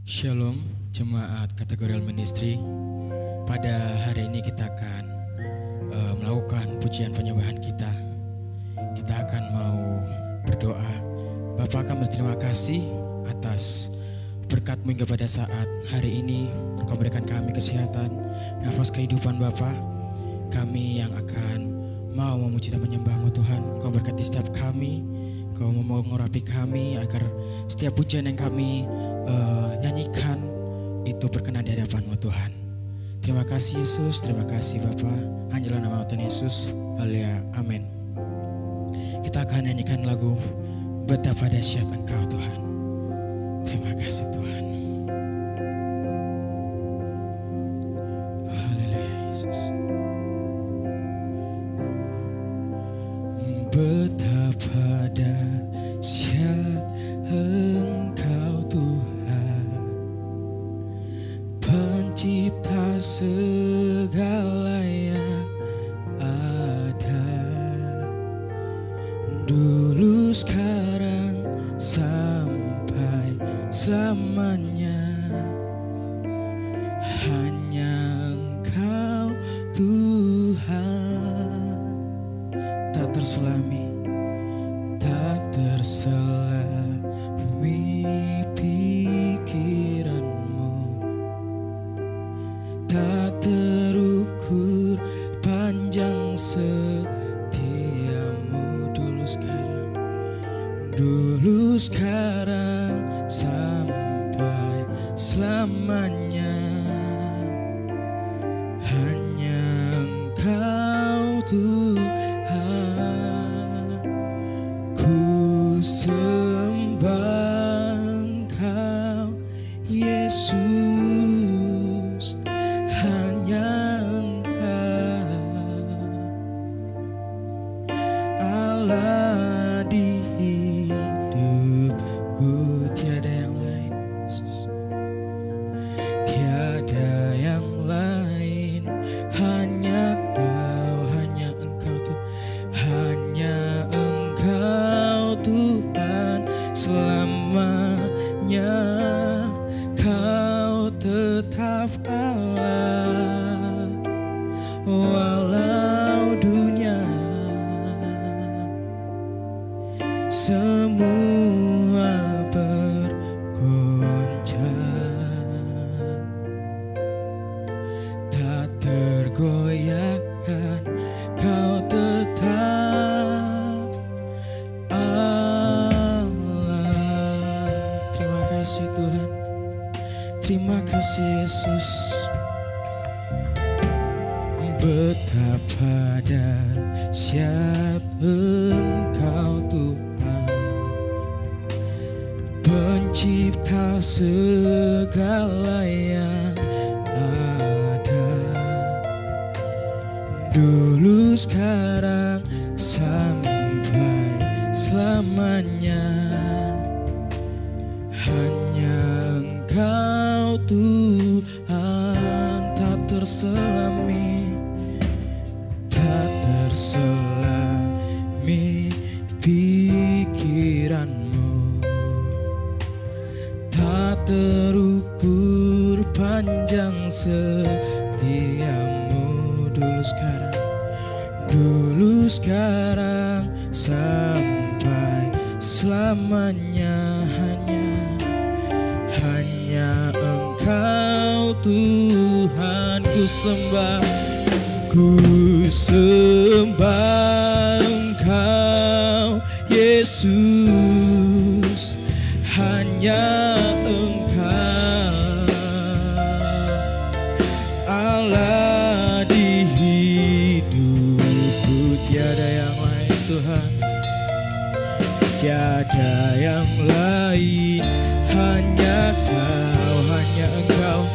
Shalom, jemaat kategorial ministry. Pada hari ini kita akan melakukan pujian penyembahan kita. Kita akan mau berdoa. Bapa, kami berterima kasih atas berkat-Mu hingga pada saat hari ini. Kau berikan kami kesehatan, nafas kehidupan Bapa. Kami yang akan mau memuji dan menyembah-Mu Tuhan. Kau berkati setiap kami. Kau mau mengurapi kami agar setiap pujian yang kami nyanyikan itu berkenan di hadapan-Mu Tuhan. Terima kasih Yesus, terima kasih Bapa. Hanyalah nama Tuhan Yesus. Haleluya, amin. Kita akan nyanyikan lagu Betapa Dahsyat Engkau Tuhan. Terima kasih Tuhan. Haleluya Yesus. Betapa dahsyat Engkau Tuhan, Pencipta segala yang ada, dulu sekarang sampai selamanya. Hanya Engkau Tuhan, tak terselami, tak terselami pikiran-Mu, tak terukur panjang setia-Mu. Dulu sekarang sampai selamanya. Hanya Engkau Tuhan, ku sembah Engkau Yesus. Hanya Engkau Allah di hidupku, tiada yang lain Yesus. Tiada yang lain, hanya Engkau Tuhan, hanya Engkau Tuhan selamanya. Kau tetap Allah, walau dunia semua bergoncang, tak tergoyahkan. Kau tetap Allah. Terima kasih Tuhan, terima kasih Yesus. Betapa dahsyat Engkau Tuhan, Pencipta segala yang ada, dulu sekarang sampai selamanya. Hanya Engkau Tuhan, tak terselami, tak terselami pikiran-Mu, tak terukur panjang setia-Mu. Dulu sekarang sampai selamanya. Hanya Engkau Tuhan, ku sembah Engkau Yesus. Hanya Engkau Allah di hidupku, tiada yang lain Tuhan, tiada yang lain. Hanya Engkau,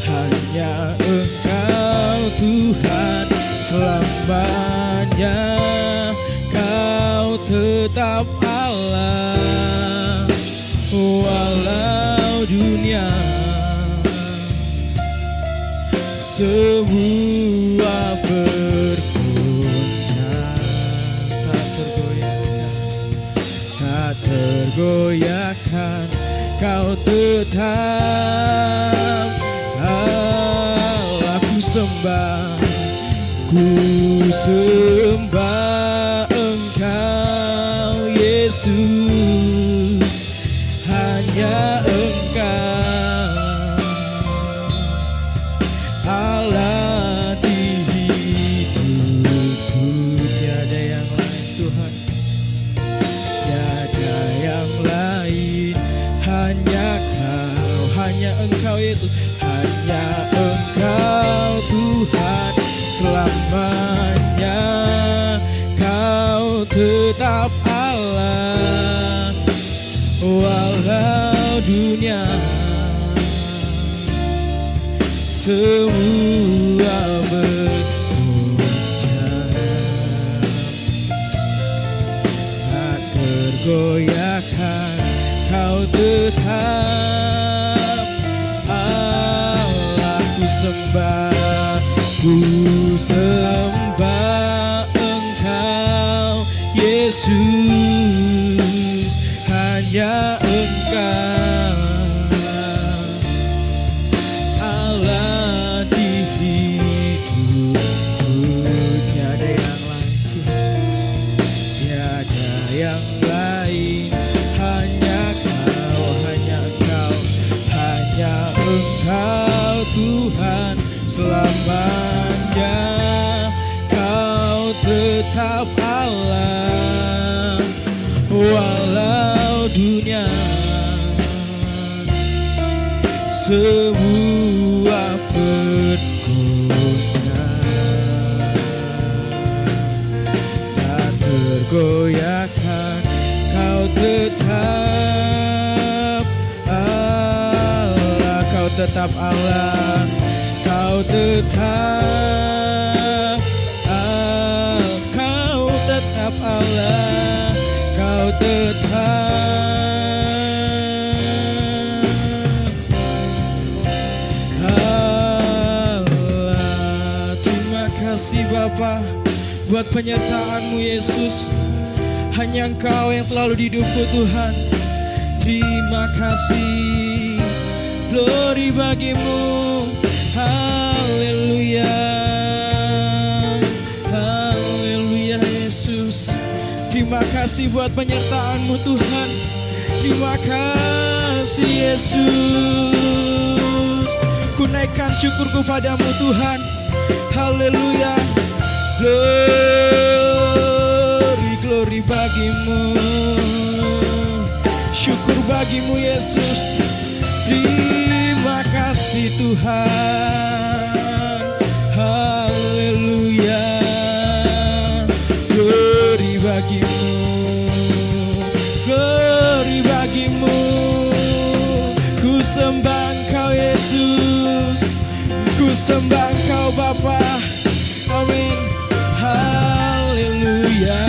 hanya Engkau Tuhan selamanya. Kau tetap Allah, walau dunia semua bergoncang, tak tergoyahkan. Kau tetap Allah. Ku sembah Engkau Yesus, hanya Engkau Allah di hidupku. Tiada yang lain Tuhan, tiada yang lain, hanya Kau, hanya Engkau Yesus, hanya Engkau Tuhan selamanya. Kau tetap Allah, walau dunia semua bergoncang, tak tergoyahkan. Kau tetap Allah. Ku sembah Engkau Yesus, hanya Engkau Allah di hidupku. Tiada yang lain Tuhan, tiada yang lain, hanya Kau, hanya Engkau, hanya Engkau Tuhan selamanya. Kau tetap Allah, walau dunia semua bergoncang, tak tergoyahkan. Kau tetap Allah, Kau tetap Allah, Kau tetap Kau tetap Allah, Kau tetap Allah. Terima kasih Bapa buat penyertaan-Mu Yesus, hanya Engkau yang selalu di hidupku Tuhan. Terima kasih, glory bagimu. Haleluya, haleluya Yesus. Terima kasih buat penyertaan-Mu Tuhan. Terima kasih Yesus. Ku naikkan syukurku padamu Tuhan. Haleluya, glory, glory bagimu. Syukur bagimu Yesus. Terima kasih Tuhan. Haleluya, glory bagimu, glory bagimu. Ku sembah Engkau Yesus, ku sembah Engkau Bapa. Amin. Haleluya,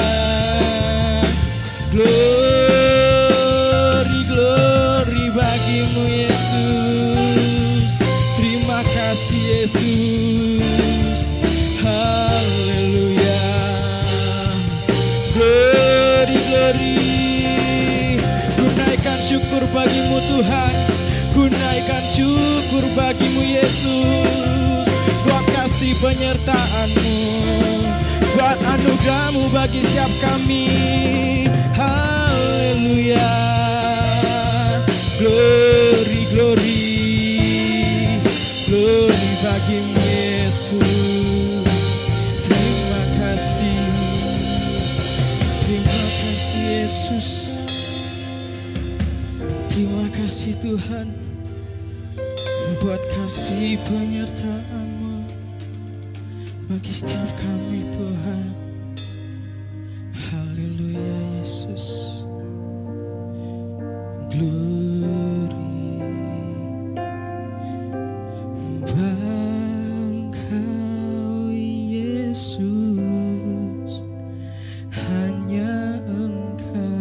glory, glory bagimu Yesus. Terima kasih Yesus. Haleluya, glory, glory. Ku naikkan syukur bagimu Tuhan, ku naikkan syukur bagimu Yesus. Buat kasih penyertaan-Mu, buat anugerah-Mu bagi setiap kami. Haleluya, glory, glory, glory bagimu Yesus. Terima kasih Yesus. Terima kasih Tuhan buat kasih penyertaan-Mu bagi setiap kami Tuhan. Haleluya Yesus. Glory Engkau Yesus, hanya Engkau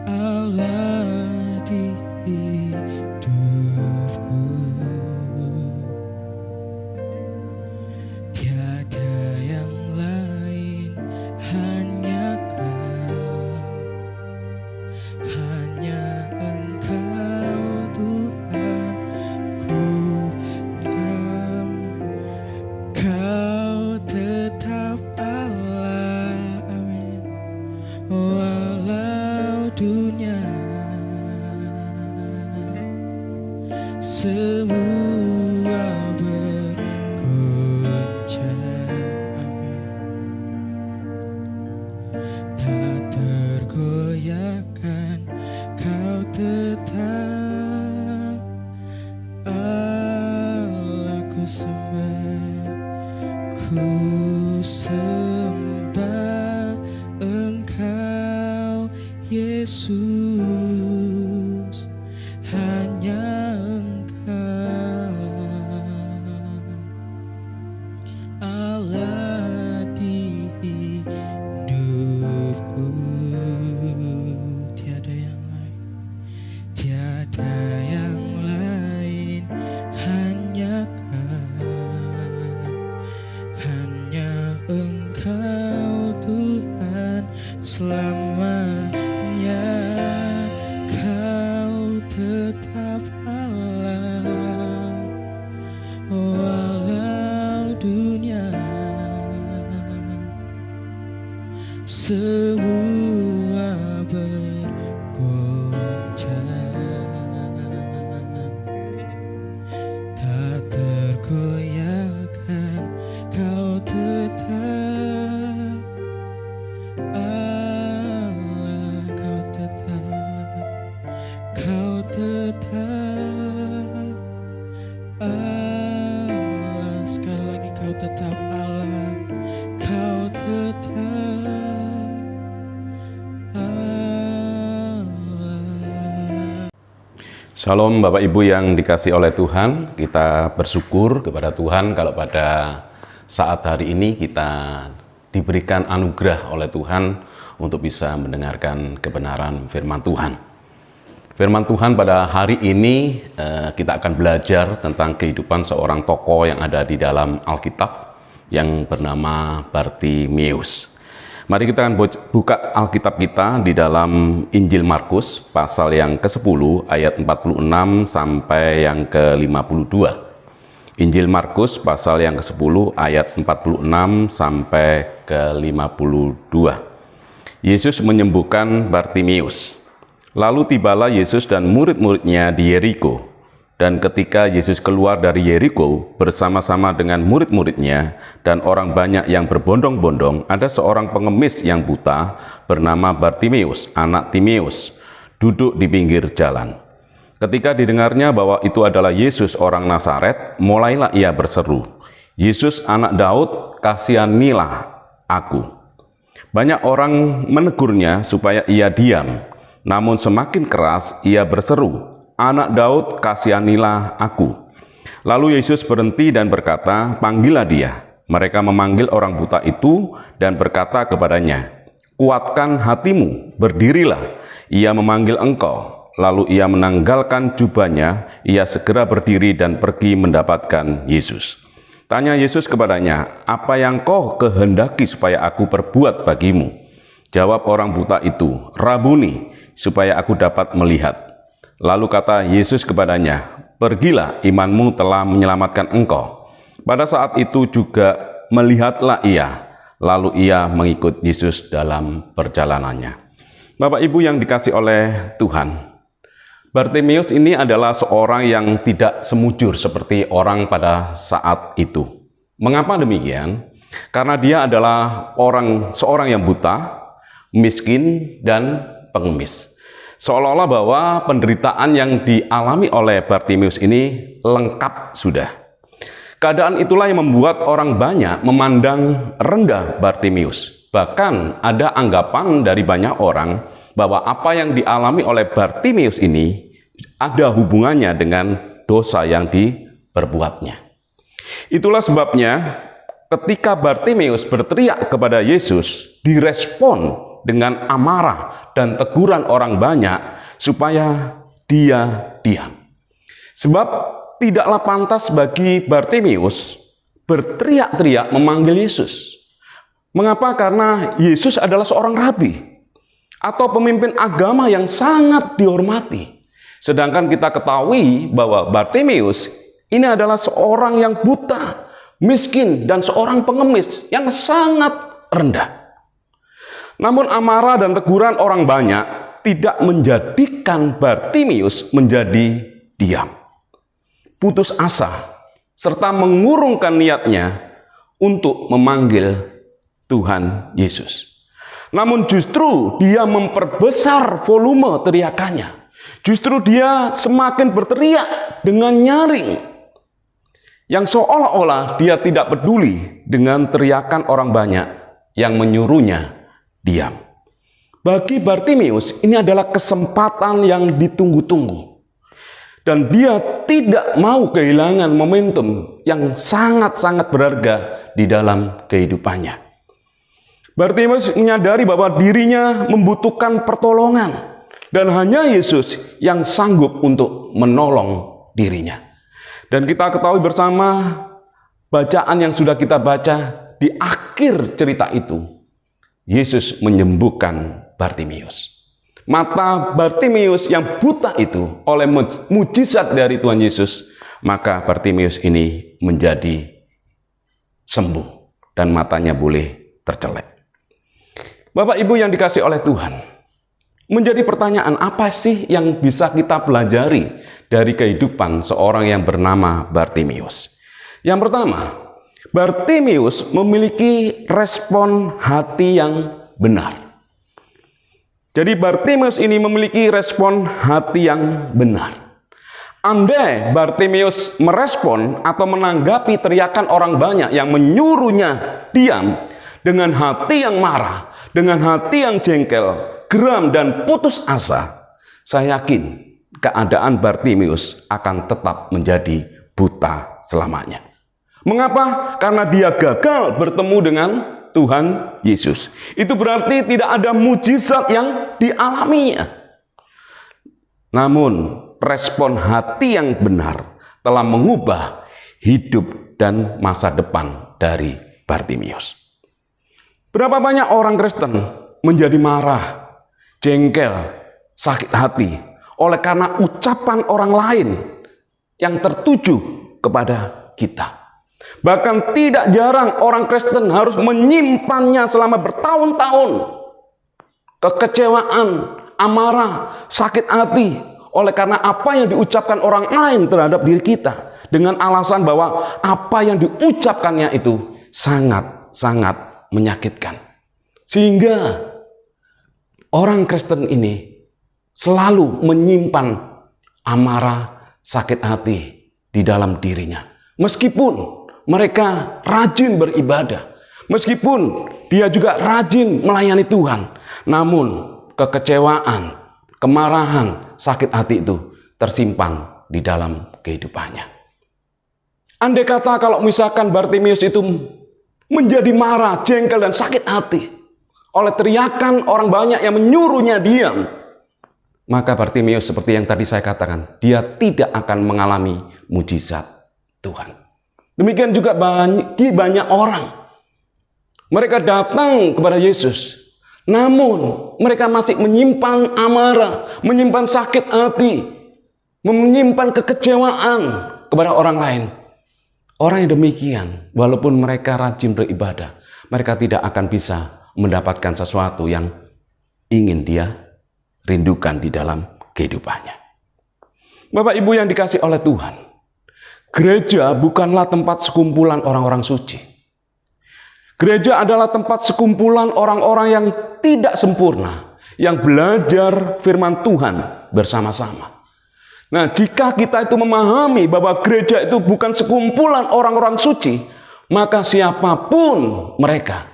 Allah di hidupku. Tiada yang lain, hanya Kau semua bergoncang. Tak tergoyahkan, Kau tetap Allah. Ku sembah Engkau Yesus, hanya Engkau Allah di hidupku. Tiada yang lain, tiada yang lain, hanya Kau, hanya Engkau Tuhan selamanya. Kau tetap Allah, walau dunia semua bergoncang. Tak tergoyahkan, Kau tetap Allah. Kau tetap Allah. Sekali lagi, Kau tetap Allah. Kau tetap Allah. Shalom Bapak Ibu yang dikasih oleh Tuhan. Kita bersyukur kepada Tuhan kalau pada saat hari ini kita diberikan anugerah oleh Tuhan untuk bisa mendengarkan kebenaran firman Tuhan. Firman Tuhan pada hari ini kita akan belajar tentang kehidupan seorang tokoh yang ada di dalam Alkitab yang bernama Bartimeus. Mari kita akan buka Alkitab kita di dalam Injil Markus pasal yang ke-10 ayat 46 sampai yang ke-52. Injil Markus pasal yang ke-10 ayat 46 sampai ke-52. Yesus menyembuhkan Bartimeus. Lalu tibalah Yesus dan murid-muridnya di Yeriko. Dan ketika Yesus keluar dari Yeriko bersama-sama dengan murid-muridnya dan orang banyak yang berbondong-bondong, ada seorang pengemis yang buta bernama Bartimeus, anak Timeus, duduk di pinggir jalan. Ketika didengarnya bahwa itu adalah Yesus orang Nazaret, mulailah ia berseru, "Yesus anak Daud, kasihanilah aku." Banyak orang menegurnya supaya ia diam, namun semakin keras ia berseru, "Anak Daud, kasihanilah aku." Lalu Yesus berhenti dan berkata, "Panggillah dia." Mereka memanggil orang buta itu dan berkata kepadanya, "Kuatkan hatimu, berdirilah, ia memanggil engkau." Lalu ia menanggalkan jubahnya, ia segera berdiri dan pergi mendapatkan Yesus. Tanya Yesus kepadanya, "Apa yang kau kehendaki supaya aku perbuat bagimu?" Jawab orang buta itu, "Rabuni, supaya aku dapat melihat." Lalu kata Yesus kepadanya, "Pergilah, imanmu telah menyelamatkan engkau." Pada saat itu juga melihatlah ia, lalu ia mengikut Yesus dalam perjalanannya. Bapak Ibu yang dikasih oleh Tuhan, Bartimeus ini adalah seorang yang tidak semujur seperti orang pada saat itu. Mengapa demikian? Karena dia adalah seorang yang buta, miskin, dan pengemis. Seolah-olah bahwa penderitaan yang dialami oleh Bartimeus ini lengkap sudah. Keadaan itulah yang membuat orang banyak memandang rendah Bartimeus. Bahkan ada anggapan dari banyak orang bahwa apa yang dialami oleh Bartimeus ini ada hubungannya dengan dosa yang diperbuatnya. Itulah sebabnya ketika Bartimeus berteriak kepada Yesus, direspon dengan amarah dan teguran orang banyak supaya dia diam. Sebab tidaklah pantas bagi Bartimeus berteriak-teriak memanggil Yesus. Mengapa? Karena Yesus adalah seorang rabi atau pemimpin agama yang sangat dihormati. Sedangkan kita ketahui bahwa Bartimeus ini adalah seorang yang buta, miskin, dan seorang pengemis yang sangat rendah. Namun amarah dan teguran orang banyak tidak menjadikan Bartimeus menjadi diam. putus asa serta mengurungkan niatnya untuk memanggil Tuhan Yesus. Namun justru dia memperbesar volume teriakannya. Justru dia semakin berteriak dengan nyaring, yang seolah-olah dia tidak peduli dengan teriakan orang banyak yang menyuruhnya diam. Bagi Bartimius ini adalah kesempatan yang ditunggu-tunggu. Dan dia tidak mau kehilangan momentum yang sangat-sangat berharga di dalam kehidupannya. Bartimius menyadari bahwa dirinya membutuhkan pertolongan. Dan hanya Yesus yang sanggup untuk menolong dirinya. Dan kita ketahui bersama bacaan yang sudah kita baca di akhir cerita itu. Yesus menyembuhkan Bartimius. Mata Bartimius yang buta itu oleh mujizat dari Tuhan Yesus, maka Bartimius ini menjadi sembuh dan matanya boleh tercelek. Bapak Ibu yang dikasihi oleh Tuhan, menjadi pertanyaan, apa sih yang bisa kita pelajari dari kehidupan seorang yang bernama Bartimius? Yang pertama, Bartimius memiliki respon hati yang benar. Jadi Bartimius ini memiliki respon hati yang benar. Andai Bartimius merespon atau menanggapi teriakan orang banyak yang menyuruhnya diam dengan hati yang marah, dengan hati yang jengkel, geram dan putus asa, saya yakin keadaan Bartimius akan tetap menjadi buta selamanya. Mengapa? Karena dia gagal bertemu dengan Tuhan Yesus. Itu berarti tidak ada mujizat yang dialaminya. Namun respon hati yang benar telah mengubah hidup dan masa depan dari Bartimius. Berapa banyak orang Kristen menjadi marah, jengkel, sakit hati oleh karena ucapan orang lain yang tertuju kepada kita. Bahkan tidak jarang orang Kristen harus menyimpannya selama bertahun-tahun. Kekecewaan, amarah, sakit hati oleh karena apa yang diucapkan orang lain terhadap diri kita, dengan alasan bahwa apa yang diucapkannya itu sangat-sangat menyakitkan. Sehingga orang Kristen ini selalu menyimpan amarah, sakit hati di dalam dirinya. Meskipun mereka rajin beribadah, meskipun dia juga rajin melayani Tuhan, namun kekecewaan, kemarahan, sakit hati itu tersimpan di dalam kehidupannya. Andai kata kalau misalkan Bartimius itu menjadi marah, jengkel dan sakit hati oleh teriakan orang banyak yang menyuruhnya diam, maka Bartimius seperti yang tadi saya katakan, dia tidak akan mengalami mujizat Tuhan. Demikian juga bagi banyak orang. Mereka datang kepada Yesus, namun mereka masih menyimpan amarah, menyimpan sakit hati, menyimpan kekecewaan kepada orang lain. Orang yang demikian, walaupun mereka rajin beribadah, mereka tidak akan bisa mendapatkan sesuatu yang ingin dia rindukan di dalam kehidupannya. Bapak Ibu yang dikasihi oleh Tuhan, gereja bukanlah tempat sekumpulan orang-orang suci. Gereja adalah tempat sekumpulan orang-orang yang tidak sempurna, yang belajar firman Tuhan bersama-sama. Nah, jika kita itu memahami bahwa gereja itu bukan sekumpulan orang-orang suci, maka siapapun mereka,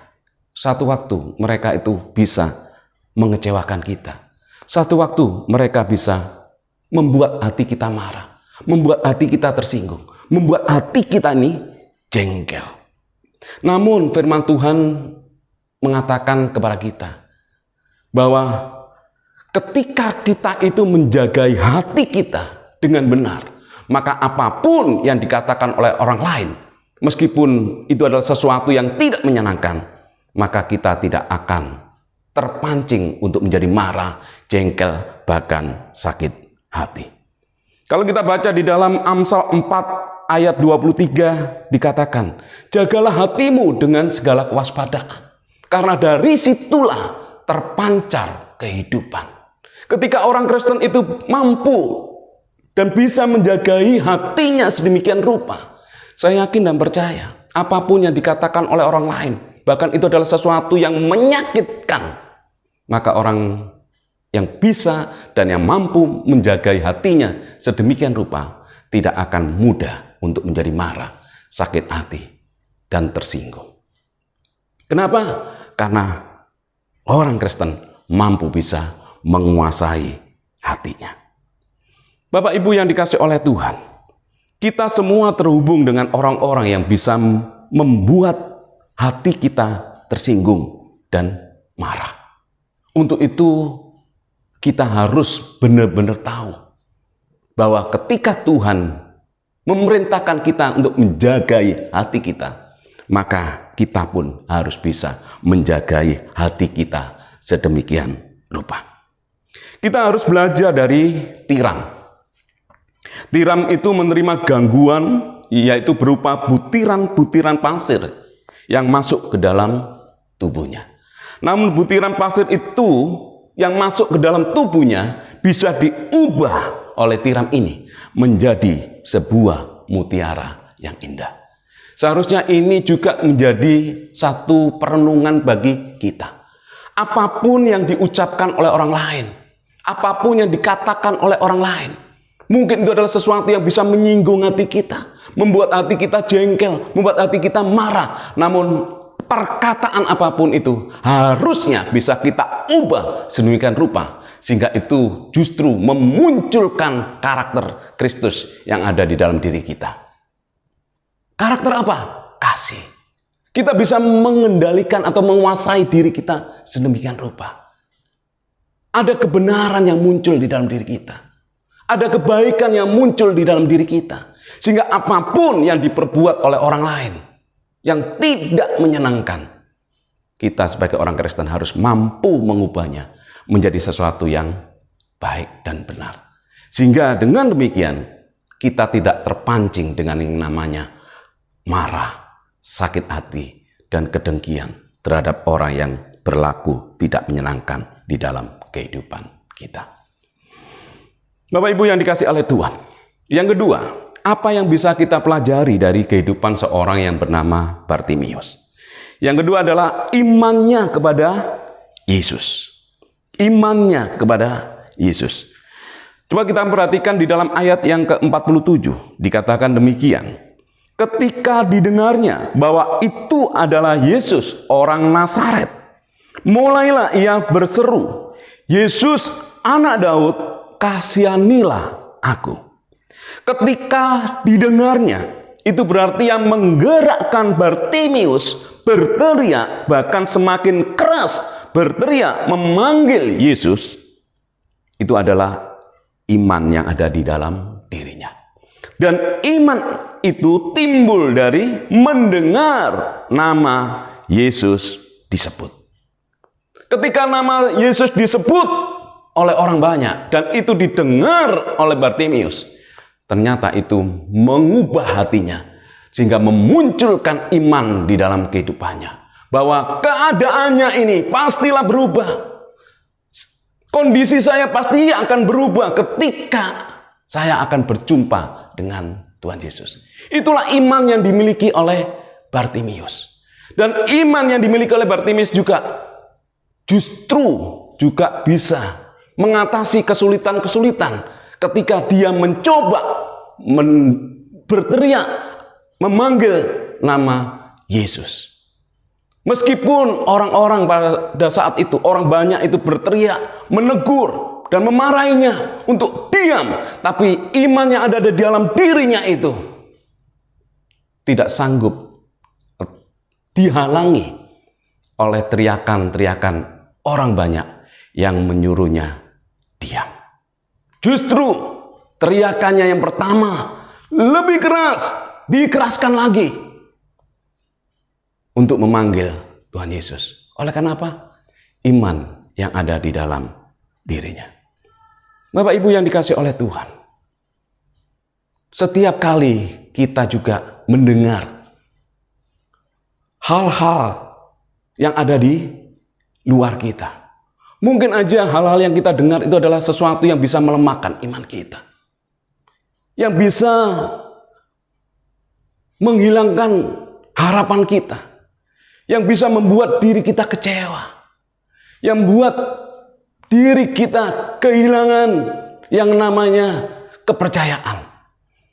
satu waktu mereka itu bisa mengecewakan kita. Satu waktu mereka bisa membuat hati kita marah, membuat hati kita tersinggung, membuat hati kita ini jengkel. Namun firman Tuhan mengatakan kepada kita bahwa ketika kita itu menjagai hati kita dengan benar, maka apapun yang dikatakan oleh orang lain, meskipun itu adalah sesuatu yang tidak menyenangkan, maka kita tidak akan terpancing untuk menjadi marah, jengkel, bahkan sakit hati. Kalau kita baca di dalam Amsal 4 ayat 23 dikatakan, jagalah hatimu dengan segala kewaspadaan, karena dari situlah terpancar kehidupan. Ketika orang Kristen itu mampu dan bisa menjagai hatinya sedemikian rupa, saya yakin dan percaya apapun yang dikatakan oleh orang lain, bahkan itu adalah sesuatu yang menyakitkan, maka orang yang bisa dan yang mampu menjagai hatinya sedemikian rupa tidak akan mudah untuk menjadi marah, sakit hati, dan tersinggung. Kenapa? Karena orang Kristen mampu bisa menguasai hatinya. Bapak Ibu yang dikasihi oleh Tuhan, kita semua terhubung dengan orang-orang yang bisa membuat hati kita tersinggung dan marah. Untuk itu kita harus benar-benar tahu bahwa ketika Tuhan memerintahkan kita untuk menjagai hati kita, maka kita pun harus bisa menjagai hati kita sedemikian rupa. Kita harus belajar dari tiram. Tiram itu menerima gangguan, yaitu berupa butiran-butiran pasir yang masuk ke dalam tubuhnya. Namun butiran pasir itu yang masuk ke dalam tubuhnya bisa diubah oleh tiram ini menjadi sebuah mutiara yang indah. Seharusnya ini juga menjadi satu perenungan bagi kita. Apapun yang diucapkan oleh orang lain, apapun yang dikatakan oleh orang lain, mungkin itu adalah sesuatu yang bisa menyinggung hati kita, membuat hati kita jengkel, membuat hati kita marah. Namun perkataan apapun itu harusnya bisa kita ubah sedemikian rupa sehingga itu justru memunculkan karakter Kristus yang ada di dalam diri kita. Karakter apa? Kasih. Kita bisa mengendalikan atau menguasai diri kita sedemikian rupa. Ada kebenaran yang muncul di dalam diri kita. Ada kebaikan yang muncul di dalam diri kita. Sehingga apapun yang diperbuat oleh orang lain yang tidak menyenangkan, kita sebagai orang Kristen harus mampu mengubahnya menjadi sesuatu yang baik dan benar. Sehingga dengan demikian kita tidak terpancing dengan yang namanya marah, sakit hati, dan kedengkian terhadap orang yang berlaku tidak menyenangkan di dalam kehidupan kita. Bapak Ibu yang dikasihi oleh Tuhan, yang kedua, apa yang bisa kita pelajari dari kehidupan seorang yang bernama Bartimius? Yang kedua adalah imannya kepada Yesus. Imannya kepada Yesus. Coba kita perhatikan di dalam ayat yang ke-47. Dikatakan demikian. Ketika didengarnya bahwa itu adalah Yesus orang Nazaret, mulailah ia berseru, Yesus anak Daud, kasihanilah aku. Ketika didengarnya, itu berarti yang menggerakkan Bartimius berteriak, bahkan semakin keras berteriak memanggil Yesus, itu adalah iman yang ada di dalam dirinya. Dan iman itu timbul dari mendengar nama Yesus disebut. Ketika nama Yesus disebut oleh orang banyak dan itu didengar oleh Bartimius, ternyata itu mengubah hatinya sehingga memunculkan iman di dalam kehidupannya. Bahwa keadaannya ini pastilah berubah. Kondisi saya pasti akan berubah ketika saya akan berjumpa dengan Tuhan Yesus. Itulah iman yang dimiliki oleh Bartimius. Dan iman yang dimiliki oleh Bartimius juga justru juga bisa mengatasi kesulitan-kesulitan ketika dia mencoba berteriak memanggil nama Yesus. Meskipun orang-orang pada saat itu, orang banyak itu berteriak, menegur dan memarahinya untuk diam, tapi iman yang ada di dalam dirinya itu tidak sanggup dihalangi oleh teriakan-teriakan orang banyak yang menyuruhnya diam. Justru teriakannya yang pertama lebih keras, dikeraskan lagi untuk memanggil Tuhan Yesus. Oleh karena apa? Iman yang ada di dalam dirinya. Bapak Ibu yang dikasihi oleh Tuhan, setiap kali kita juga mendengar hal-hal yang ada di luar kita, mungkin aja hal-hal yang kita dengar itu adalah sesuatu yang bisa melemahkan iman kita. yang bisa menghilangkan harapan kita, yang bisa membuat diri kita kecewa, yang membuat diri kita kehilangan yang namanya kepercayaan.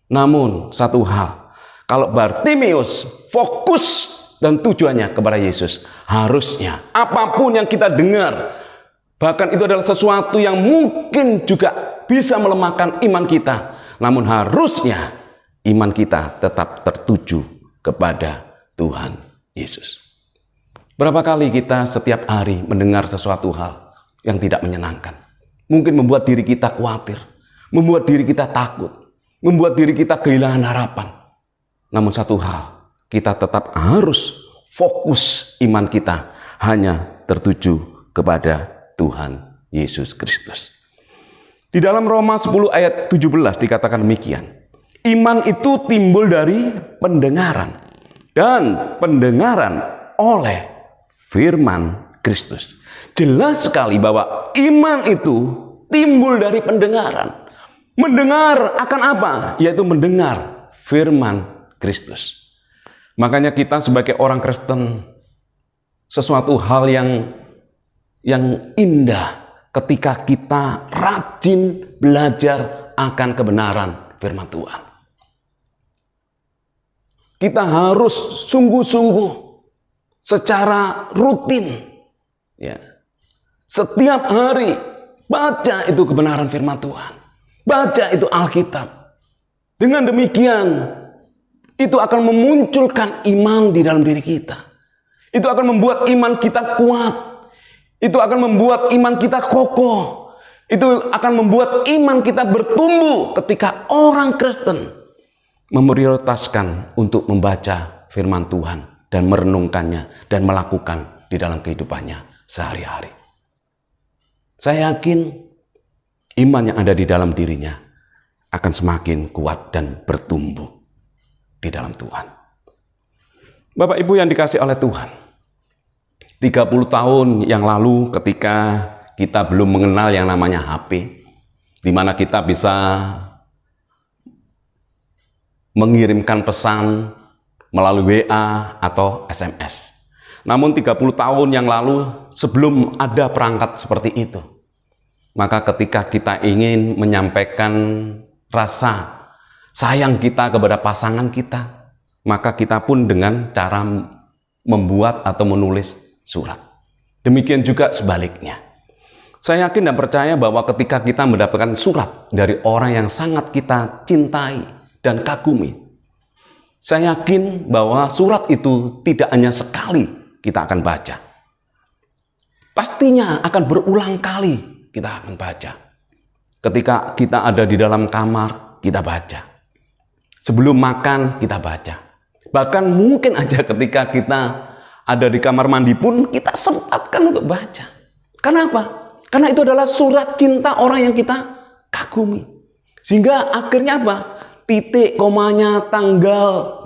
Namun satu hal, kalau Bartimeus fokus dan tujuannya kepada Yesus, harusnya apapun yang kita dengar, bahkan itu adalah sesuatu yang mungkin juga bisa melemahkan iman kita, namun harusnya iman kita tetap tertuju kepada Tuhan Yesus. Berapa kali kita setiap hari mendengar sesuatu hal yang tidak menyenangkan, mungkin membuat diri kita khawatir, membuat diri kita takut, membuat diri kita kehilangan harapan. Namun satu hal, kita tetap harus fokus iman kita hanya tertuju kepada Tuhan Yesus Kristus. Di dalam Roma 10 ayat 17 dikatakan demikian. Iman itu timbul dari pendengaran, dan pendengaran oleh firman Kristus. Jelas sekali bahwa iman itu timbul dari pendengaran. Mendengar akan apa? Yaitu mendengar firman Kristus. Makanya kita sebagai orang Kristen, sesuatu hal yang indah ketika kita rajin belajar akan kebenaran firman Tuhan. Kita harus sungguh-sungguh secara rutin, ya, setiap hari baca itu kebenaran firman Tuhan, baca itu Alkitab. Dengan demikian, itu akan memunculkan iman di dalam diri kita. Itu akan membuat iman kita kuat. Itu akan membuat iman kita kokoh. Itu akan membuat iman kita bertumbuh ketika orang Kristen memprioritaskan untuk membaca firman Tuhan dan merenungkannya dan melakukan di dalam kehidupannya sehari-hari. Saya yakin iman yang ada di dalam dirinya akan semakin kuat dan bertumbuh di dalam Tuhan. Bapak Ibu yang dikasihi oleh Tuhan, 30 tahun yang lalu ketika kita belum mengenal yang namanya HP, di mana kita bisa mengirimkan pesan melalui WA atau SMS. Namun 30 tahun yang lalu sebelum ada perangkat seperti itu, maka ketika kita ingin menyampaikan rasa sayang kita kepada pasangan kita, maka kita pun dengan cara membuat atau menulis surat. Demikian juga sebaliknya. Saya yakin dan percaya bahwa ketika kita mendapatkan surat dari orang yang sangat kita cintai dan kagumi, saya yakin bahwa surat itu tidak hanya sekali kita akan baca. Pastinya akan berulang kali kita akan baca. Ketika kita ada di dalam kamar, kita baca. Sebelum makan, kita baca. Bahkan mungkin aja ketika kita ada di kamar mandi pun, kita sempatkan untuk baca. Kenapa? Karena itu adalah surat cinta orang yang kita kagumi. Sehingga akhirnya apa? Titik, komanya, tanggal,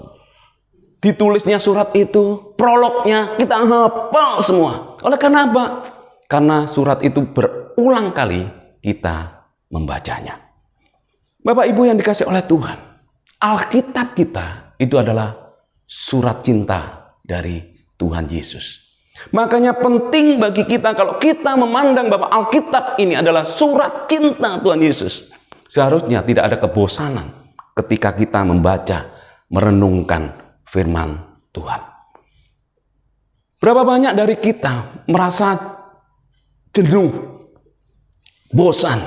ditulisnya surat itu, prolognya, kita hafal semua. Oleh karena apa? Karena surat itu berulang kali kita membacanya. Bapak Ibu yang dikasihi oleh Tuhan, Alkitab kita itu adalah surat cinta dari Tuhan Yesus. Makanya penting bagi kita kalau kita memandang bahwa Alkitab ini adalah surat cinta Tuhan Yesus. Seharusnya tidak ada kebosanan ketika kita membaca, merenungkan firman Tuhan. Berapa banyak dari kita merasa jenuh, bosan,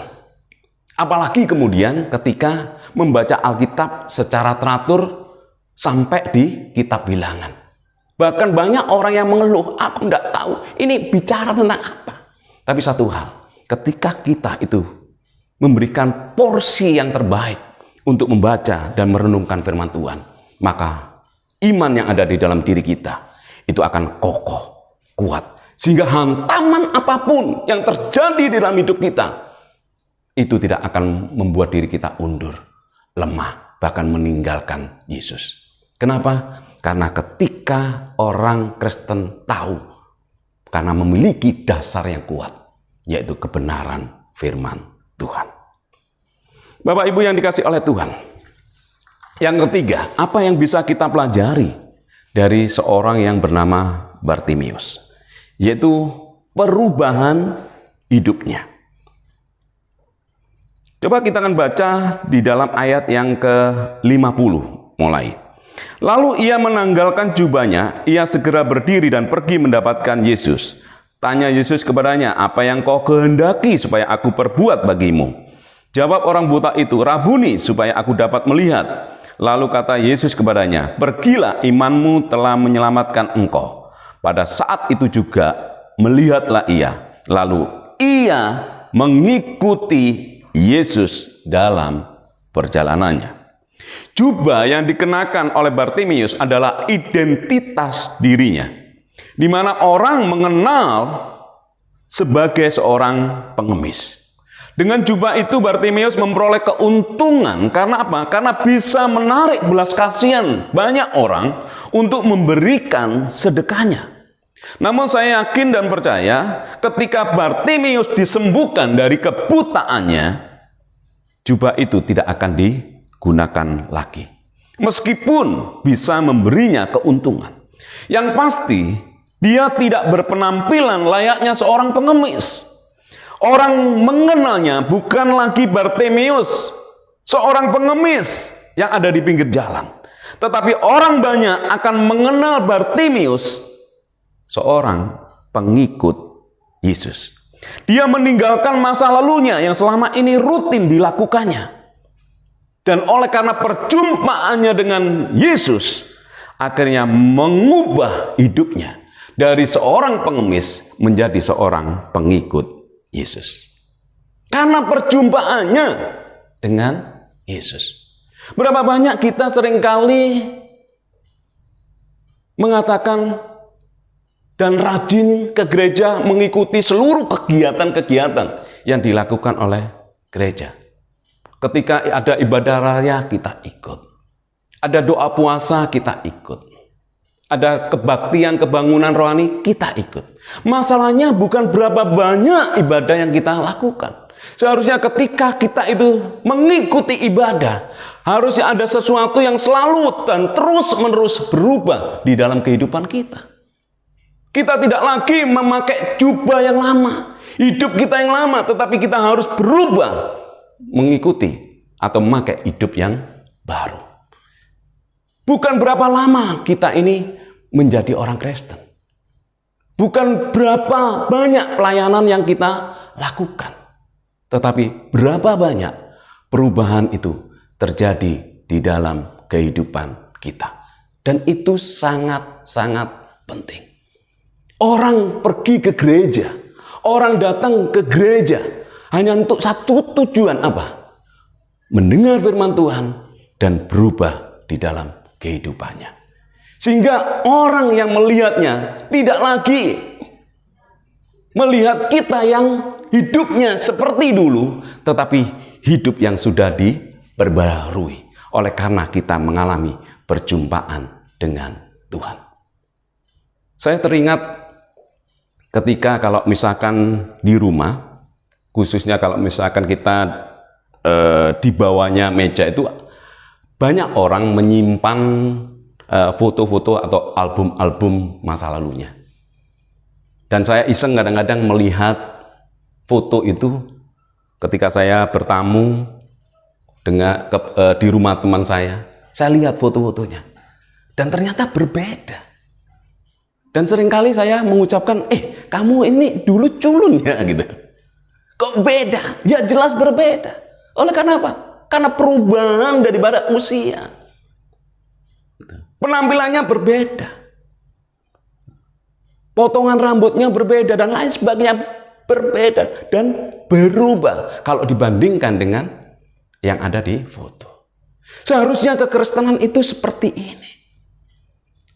apalagi kemudian ketika membaca Alkitab secara teratur sampai di kitab bilangan. Bahkan banyak orang yang mengeluh, aku tidak tahu ini bicara tentang apa. Tapi satu hal, ketika kita itu memberikan porsi yang terbaik untuk membaca dan merenungkan firman Tuhan, maka iman yang ada di dalam diri kita itu akan kokoh, kuat. Sehingga hantaman apapun yang terjadi di dalam hidup kita, itu tidak akan membuat diri kita undur, lemah, bahkan meninggalkan Yesus. Kenapa? Karena ketika orang Kristen tahu, karena memiliki dasar yang kuat, yaitu kebenaran firman Tuhan. Bapak Ibu yang dikasihi oleh Tuhan, Yang ketiga, apa yang bisa kita pelajari dari seorang yang bernama Bartimius? Yaitu perubahan hidupnya. Coba kita akan baca di dalam ayat yang ke-50 mulai. Lalu ia menanggalkan jubahnya, ia segera berdiri dan pergi mendapatkan Yesus. Tanya Yesus kepadanya, apa yang kau kehendaki supaya aku perbuat bagimu? Jawab orang buta itu, Rabuni, supaya aku dapat melihat. Lalu kata Yesus kepadanya, pergilah, imanmu telah menyelamatkan engkau. Pada saat itu juga melihatlah ia. Lalu ia mengikuti Yesus dalam perjalanannya. Jubah yang dikenakan oleh Bartimius adalah identitas dirinya, di mana orang mengenal sebagai seorang pengemis. Dengan jubah itu Bartimius memperoleh keuntungan. Karena apa? Karena bisa menarik belas kasihan banyak orang untuk memberikan sedekahnya. Namun saya yakin dan percaya ketika Bartimius disembuhkan dari kebutaannya, jubah itu tidak akan digunakan lagi. Meskipun bisa memberinya keuntungan. Yang pasti, dia tidak berpenampilan layaknya seorang pengemis. Orang mengenalnya bukan lagi Bartimius, seorang pengemis yang ada di pinggir jalan. Tetapi orang banyak akan mengenal Bartimius, seorang pengikut Yesus. Dia meninggalkan masa lalunya yang selama ini rutin dilakukannya. Dan oleh karena perjumpaannya dengan Yesus, akhirnya mengubah hidupnya dari seorang pengemis menjadi seorang pengikut Yesus. Karena perjumpaannya dengan Yesus. Berapa banyak kita seringkali mengatakan dan rajin ke gereja mengikuti seluruh kegiatan-kegiatan yang dilakukan oleh gereja. Ketika ada ibadah raya kita ikut. Ada doa puasa kita ikut. Ada kebaktian kebangunan rohani kita ikut. Masalahnya bukan berapa banyak ibadah yang kita lakukan. Seharusnya ketika kita itu mengikuti ibadah, harusnya ada sesuatu yang selalu dan terus-menerus berubah di dalam kehidupan kita. Kita tidak lagi memakai jubah yang lama, hidup kita yang lama, tetapi kita harus berubah mengikuti atau memakai hidup yang baru. Bukan berapa lama kita ini menjadi orang Kristen. Bukan berapa banyak pelayanan yang kita lakukan. Tetapi berapa banyak perubahan itu terjadi di dalam kehidupan kita. Dan itu sangat-sangat penting. Orang pergi ke gereja, orang datang ke gereja hanya untuk satu tujuan apa? Mendengar firman Tuhan dan berubah di dalam kehidupannya. Sehingga orang yang melihatnya tidak lagi melihat kita yang hidupnya seperti dulu, tetapi hidup yang sudah diperbarui oleh karena kita mengalami perjumpaan dengan Tuhan. Saya teringat ketika kalau misalkan di rumah, khususnya kalau misalkan kita di bawahnya meja itu banyak orang menyimpan foto-foto atau album-album masa lalunya. Dan saya iseng kadang-kadang melihat foto itu ketika saya bertamu di rumah teman saya lihat foto-fotonya. Dan ternyata berbeda. Dan seringkali saya mengucapkan, kamu ini dulu culun ya gitu. Kok beda? Ya jelas berbeda. Oleh karena apa? Karena perubahan daripada usia. Penampilannya berbeda. Potongan rambutnya berbeda dan lain sebagainya berbeda dan berubah kalau dibandingkan dengan yang ada di foto. Seharusnya kekristenan itu seperti ini.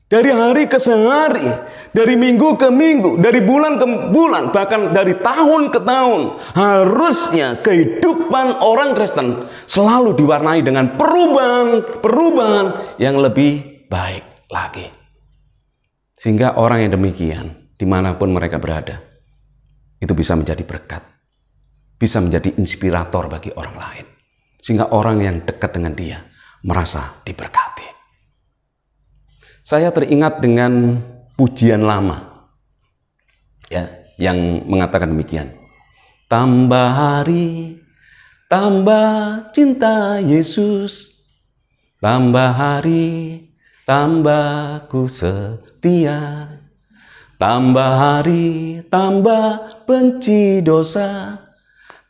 Dari hari ke hari, dari minggu ke minggu, dari bulan ke bulan, bahkan dari tahun ke tahun, harusnya kehidupan orang Kristen selalu diwarnai dengan perubahan yang lebih baik lagi. Sehingga orang yang demikian, dimanapun mereka berada, itu bisa menjadi berkat, bisa menjadi inspirator bagi orang lain. Sehingga orang yang dekat dengan dia merasa diberkati. Saya teringat dengan pujian lama ya, yang mengatakan demikian. Tambah hari, tambah cinta Yesus. Tambah hari, tambah ku setia. Tambah hari, tambah benci dosa.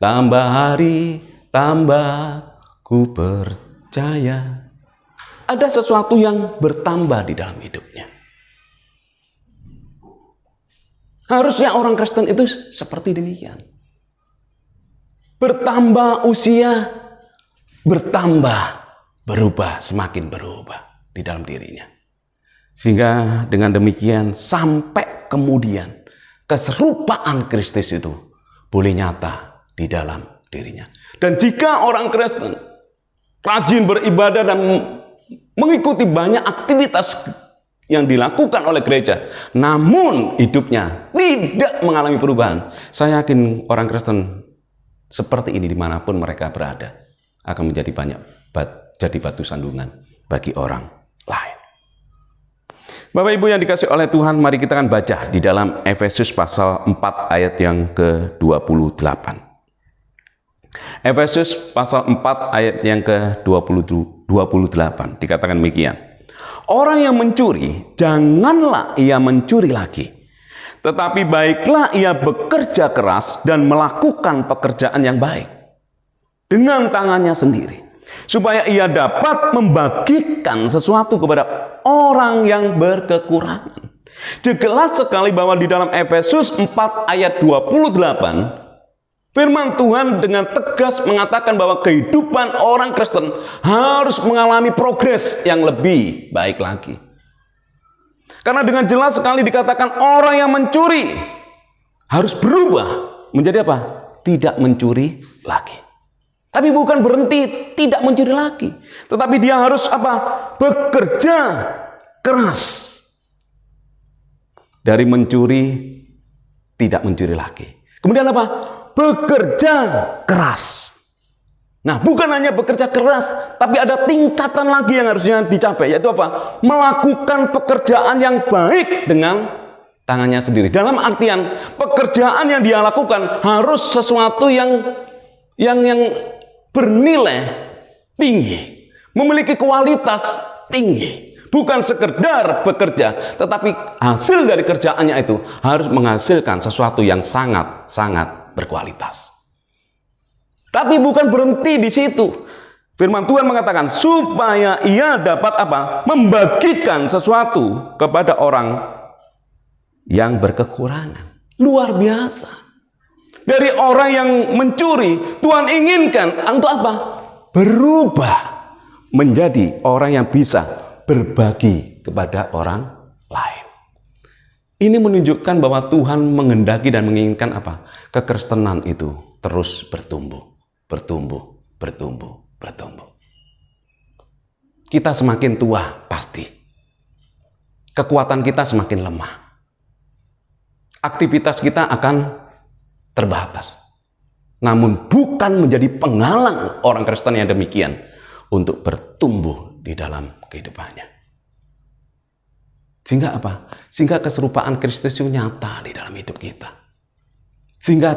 Tambah hari, tambah ku percaya. Ada sesuatu yang bertambah di dalam hidupnya. Harusnya orang Kristen itu seperti demikian. Bertambah usia, bertambah, berubah, semakin berubah di dalam dirinya. Sehingga dengan demikian sampai kemudian keserupaan Kristus itu boleh nyata di dalam dirinya. Dan jika orang Kristen rajin beribadah dan mengikuti banyak aktivitas yang dilakukan oleh gereja, namun hidupnya tidak mengalami perubahan, saya yakin orang Kristen seperti ini dimanapun mereka berada akan menjadi jadi batu sandungan bagi orang lain. Bapak Ibu yang dikasih oleh Tuhan, mari kita akan baca di dalam Efesus pasal 4 ayat yang ke-28. Efesus pasal 4 ayat yang ke-28 dikatakan demikian. Orang yang mencuri, janganlah ia mencuri lagi. Tetapi baiklah ia bekerja keras dan melakukan pekerjaan yang baik dengan tangannya sendiri, supaya ia dapat membagikan sesuatu kepada orang yang berkekurangan. Jelas sekali bahwa di dalam Efesus 4 ayat 28, firman Tuhan dengan tegas mengatakan bahwa kehidupan orang Kristen harus mengalami progres yang lebih baik lagi. Karena dengan jelas sekali dikatakan orang yang mencuri harus berubah menjadi apa? Tidak mencuri lagi. Tapi bukan berhenti tidak mencuri lagi, tetapi dia harus apa? Bekerja keras. Dari mencuri tidak mencuri lagi. Kemudian apa? Bekerja keras. Nah, bukan hanya bekerja keras, tapi ada tingkatan lagi yang harusnya dicapai, yaitu apa? Melakukan pekerjaan yang baik dengan tangannya sendiri. Dalam artian, pekerjaan yang dia lakukan harus sesuatu yang bernilai tinggi, memiliki kualitas tinggi. Bukan sekedar bekerja, tetapi hasil dari kerjaannya itu harus menghasilkan sesuatu yang sangat-sangat berkualitas. Tapi bukan berhenti di situ. Firman Tuhan mengatakan supaya ia dapat apa? Membagikan sesuatu kepada orang yang berkekurangan. Luar biasa. Dari orang yang mencuri, Tuhan inginkan untuk apa? Berubah menjadi orang yang bisa berbagi kepada orang lain. Ini menunjukkan bahwa Tuhan menghendaki dan menginginkan apa? Kekristenan itu terus bertumbuh. Kita semakin tua pasti. Kekuatan kita semakin lemah. Aktivitas kita akan terbatas. Namun bukan menjadi penghalang orang Kristen yang demikian untuk bertumbuh di dalam kehidupannya. Sehingga apa? Sehingga keserupaan Kristus itu nyata di dalam hidup kita. Sehingga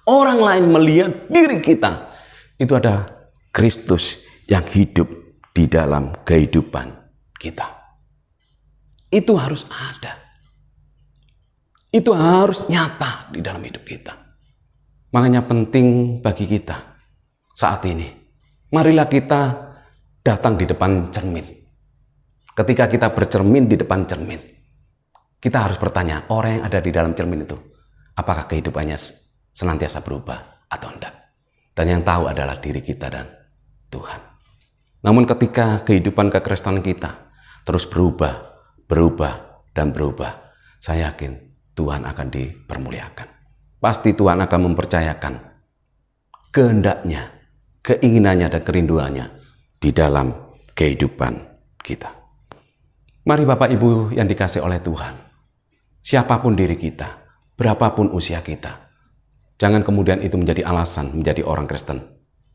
orang lain melihat diri kita, itu ada Kristus yang hidup di dalam kehidupan kita. Itu harus ada. Itu harus nyata di dalam hidup kita. Makanya penting bagi kita saat ini. Marilah kita datang di depan cermin. Ketika kita bercermin di depan cermin, kita harus bertanya, orang yang ada di dalam cermin itu, apakah kehidupannya senantiasa berubah atau tidak? Dan yang tahu adalah diri kita dan Tuhan. Namun ketika kehidupan kekristenan kita terus berubah, saya yakin Tuhan akan dipermuliakan. Pasti Tuhan akan mempercayakan kehendaknya, keinginannya dan kerinduannya di dalam kehidupan kita. Mari Bapak Ibu yang dikasihi oleh Tuhan, siapapun diri kita, berapapun usia kita, jangan kemudian itu menjadi alasan menjadi orang Kristen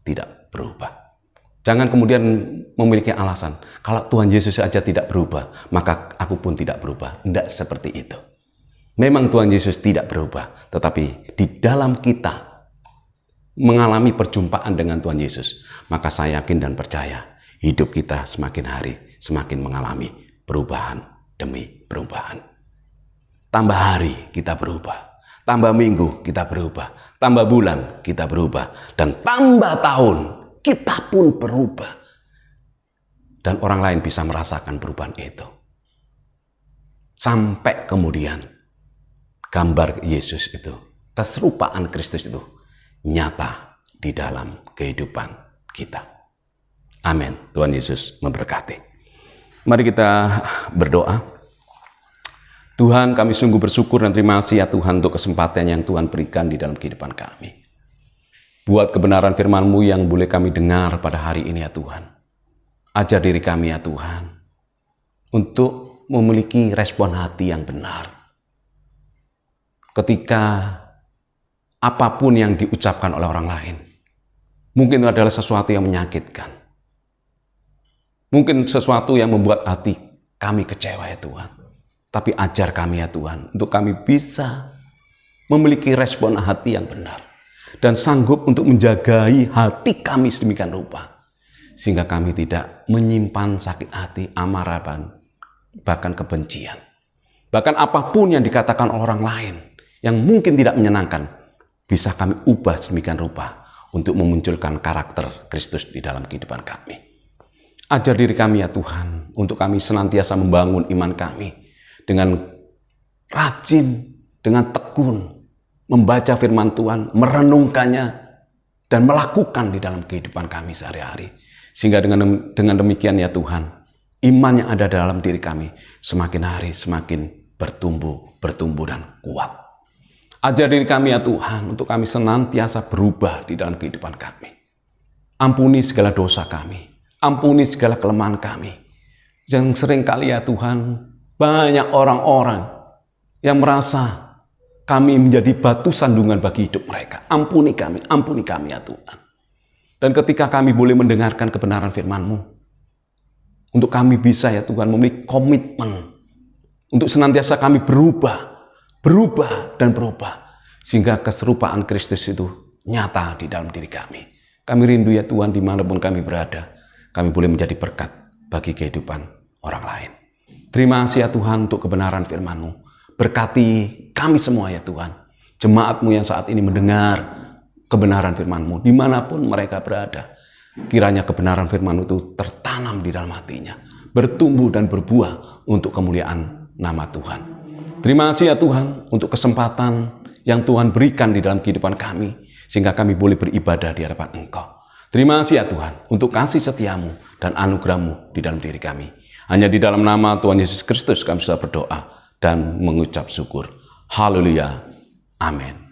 tidak berubah. Jangan kemudian memiliki alasan. Kalau Tuhan Yesus saja tidak berubah, maka aku pun tidak berubah. Tidak seperti itu. Memang Tuhan Yesus tidak berubah, tetapi di dalam kita mengalami perjumpaan dengan Tuhan Yesus, maka saya yakin dan percaya hidup kita semakin hari semakin mengalami perubahan demi perubahan. Tambah hari kita berubah, tambah minggu kita berubah, tambah bulan kita berubah, dan tambah tahun kita pun berubah. Dan orang lain bisa merasakan perubahan itu. Sampai kemudian gambar Yesus itu, keserupaan Kristus itu nyata di dalam kehidupan kita. Amin. Tuhan Yesus memberkati. Mari kita berdoa. Tuhan, kami sungguh bersyukur dan terima kasih ya Tuhan untuk kesempatan yang Tuhan berikan di dalam kehidupan kami. Buat kebenaran firman-Mu yang boleh kami dengar pada hari ini ya Tuhan. Ajar diri kami ya Tuhan untuk memiliki respon hati yang benar. Ketika apapun yang diucapkan oleh orang lain, mungkin itu adalah sesuatu yang menyakitkan. Mungkin sesuatu yang membuat hati kami kecewa ya Tuhan. Tapi ajar kami ya Tuhan, untuk kami bisa memiliki respon hati yang benar. Dan sanggup untuk menjagai hati kami sedemikian rupa. Sehingga kami tidak menyimpan sakit hati, amarah, bahkan kebencian. Bahkan apapun yang dikatakan orang lain, yang mungkin tidak menyenangkan, bisa kami ubah sedemikian rupa untuk memunculkan karakter Kristus di dalam kehidupan kami. Ajar diri kami ya Tuhan, untuk kami senantiasa membangun iman kami dengan rajin, dengan tekun, membaca firman Tuhan, merenungkannya, dan melakukan di dalam kehidupan kami sehari-hari. Sehingga dengan demikian ya Tuhan, iman yang ada dalam diri kami semakin hari semakin bertumbuh dan kuat. Ajar diri kami ya Tuhan, untuk kami senantiasa berubah di dalam kehidupan kami. Ampuni segala dosa kami. Ampuni segala kelemahan kami. Yang seringkali ya Tuhan, banyak orang-orang yang merasa kami menjadi batu sandungan bagi hidup mereka. Ampuni kami ya Tuhan. Dan ketika kami boleh mendengarkan kebenaran firman-Mu, untuk kami bisa ya Tuhan memiliki komitmen untuk senantiasa kami berubah dan berubah, sehingga keserupaan Kristus itu nyata di dalam diri kami. Kami rindu ya Tuhan, dimanapun kami berada, kami boleh menjadi berkat bagi kehidupan orang lain. Terima kasih ya Tuhan untuk kebenaran firman-Mu. Berkati kami semua ya Tuhan, jemaat-Mu yang saat ini mendengar kebenaran firman-Mu, dimanapun mereka berada. Kiranya kebenaran firman-Mu itu tertanam di dalam hatinya, bertumbuh dan berbuah untuk kemuliaan nama Tuhan. Terima kasih ya Tuhan untuk kesempatan yang Tuhan berikan di dalam kehidupan kami, sehingga kami boleh beribadah di hadapan Engkau. Terima kasih ya Tuhan untuk kasih setia-Mu dan anugerah-Mu di dalam diri kami. Hanya di dalam nama Tuhan Yesus Kristus kami sudah berdoa dan mengucap syukur. Haleluya. Amin.